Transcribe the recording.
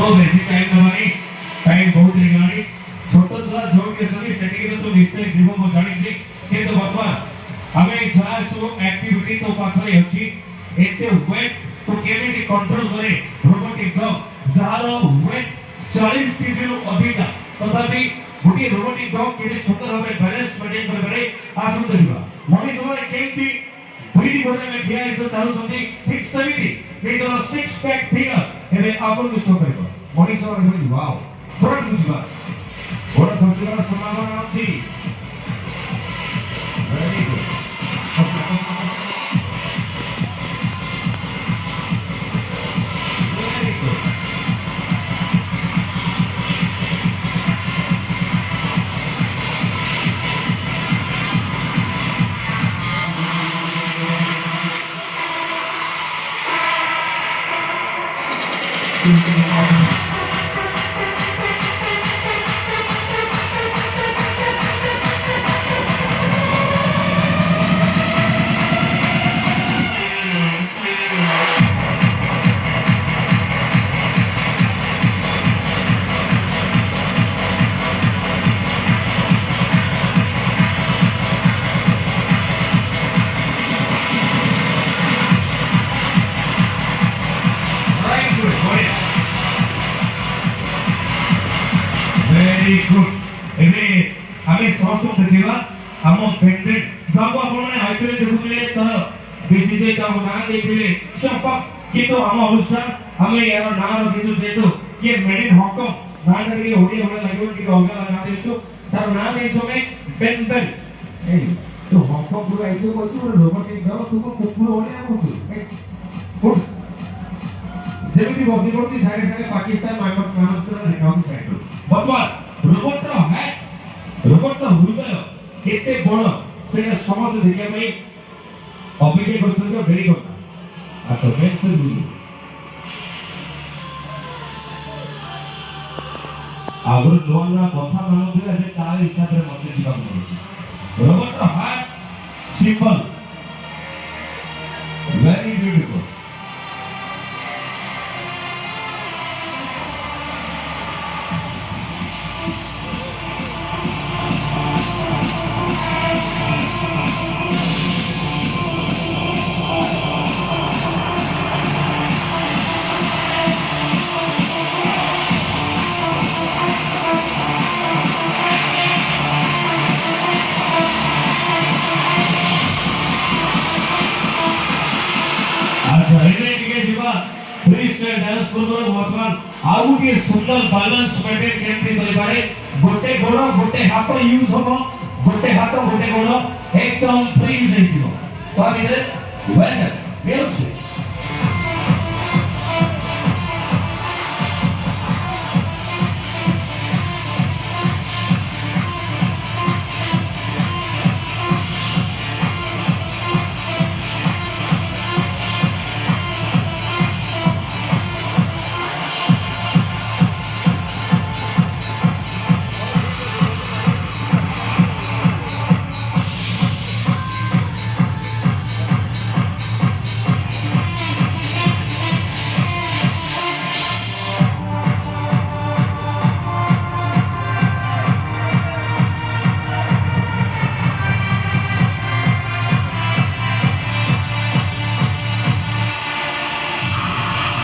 ଆଉ ବେଶୀ time ନେବାନି, time ବହୁତ ହେଇଗଲାଣି। ଛୋଟ ଛୁଆ ଯୋଉଠି ଅଛନ୍ତି ସେଠିକି ତ ନିଶ୍ଚୟ ଯିବ ମୁଁ ଜାଣିଛି, କିନ୍ତୁ ବର୍ତ୍ତମାନ ଆମେ ଯାହା ସବୁ ଆକ୍ଟିଭିଟି ତୋ ପାଖରେ ଅଛି ଏତେ ୱେଟ୍ ତୁ କେମିତି କଣ୍ଟ୍ରୋଲ କରେ ରୋବୋଟିକ୍ ଡଗ୍ ଯାହାର ୱେଟ୍ 40 କେଜିରୁ ଅଧିକା, ତଥାପି ଗୋଟିଏ ରୋବୋଟିକ୍ ଡଗ୍ କେମିତି ସୁନ୍ଦର ଭାବରେ ବାଲାନ୍ସ ମେଣ୍ଟେନ୍ କରିପାରେ ଆସନ୍ତୁ ଦେଖିବା। ମଣିଷମାନେ କେମିତି ଦୁଇଟି ଗୋଡ଼ରେ ଠିଆ ହେଇ ଚାଲୁଛନ୍ତି ଠିକ୍ ସେମିତି ନିଜର ସିକ୍ସ ପ୍ୟାକ୍ ଫିଗର ଏବେ ଆପଣଙ୍କୁ ଶୋ କରିବ। ମଣିଷମାନେ କେମିତି ୱାଓ ତୁରନ୍ତ ବୁଝିବା ଗୋଡ଼ ଖସିବାର ସମ୍ଭାବନା ଅଛି। Very good. Very good. ଏବେ ଆମେ ସମସ୍ତଙ୍କୁ ଦେଖିବା ଆମ କ୍ୟାଣ୍ଡିଡେଟ୍ ଯାହାକୁ ଆପଣମାନେ ଆଇପିଏଲ୍ ଦେଖୁଥିଲେ ତାର ବିସିସିଆଇ ତାଙ୍କୁ ନାଁ ଦେଇଥିଲେ ଶପଥ, କିନ୍ତୁ ଆମ ଅନୁଷ୍ଠାନ ଆମେ ଏହାର ନାଁ ରଖିଛୁ ଯେହେତୁ କିଏ ମେଡ୍ ଇନ୍ ହଂକଂ ନାଁଟା ଟିକେ ଓଡ଼ିଆ ଭଳିଆ ଲାଗିବ, ଟିକେ ଅଲଗା ନାଁ ଦେଇଛୁ। ତାର ନାଁ ଦେଇଛୁ ଆମେ ବେନ୍ ବେନ୍। ଏଇ ତୁ ହଂକଂରୁ ଆଇଛୁ କହିଛୁ ଗୋଟେ ରୋବୋଟିକ୍ ଡଗ୍, ତୁ କୁକୁର ଭଳିଆ କହୁଛୁ। ଯେମିତି ବସି ପଡୁଛି ସାଙ୍ଗେ ସାଙ୍ଗେ ପାକିସ୍ତାନ ମାନସର ଦେଖାଉଛି ସାଇଡ୍। ବର୍ତ୍ତମାନ ରୋବୋଟର ହ୍ୟାଟ୍, ରୋବୋଟର ହୃଦୟ କେତେ ବଡ଼ ସେଇଟା ସମସ୍ତେ ଦେଖିବା ପାଇଁ ଅପେକ୍ଷା କରୁଛନ୍ତି। ଡେରି କଥା ଆଚ୍ଛା ମେନ୍ ସେ ବୁଝୁ ଆଗରୁ ନୂଆ ନୂଆ କଥା ମାନୁଥିଲେ, ଏବେ ତା ହିସାବରେ ମତେ ଯିବାକୁ ପଡୁଛି। ରୋବୋଟର ହ୍ୟାଟ୍ ସିମ୍ବଲ ଭେରି ବ୍ୟୁଟିଫୁଲ। ବର୍ତ୍ତମାନ ଆଉ ଗୋଟିଏ ସୁନ୍ଦର ବାଲାନ୍ସ ମେଣ୍ଟେନ୍ କେମିତି କରିପାରେ। ଗୋଟେ ଗୋଡ଼ ଗୋଟେ ହାତ ୟୁଜ୍ ହବ, ଗୋଟେ ହାତ ଗୋଟେ ଗୋଡ଼ ଏକଦମ ଫ୍ରିଜ୍ ହେଇଯିବ। ତା ଭିତରେ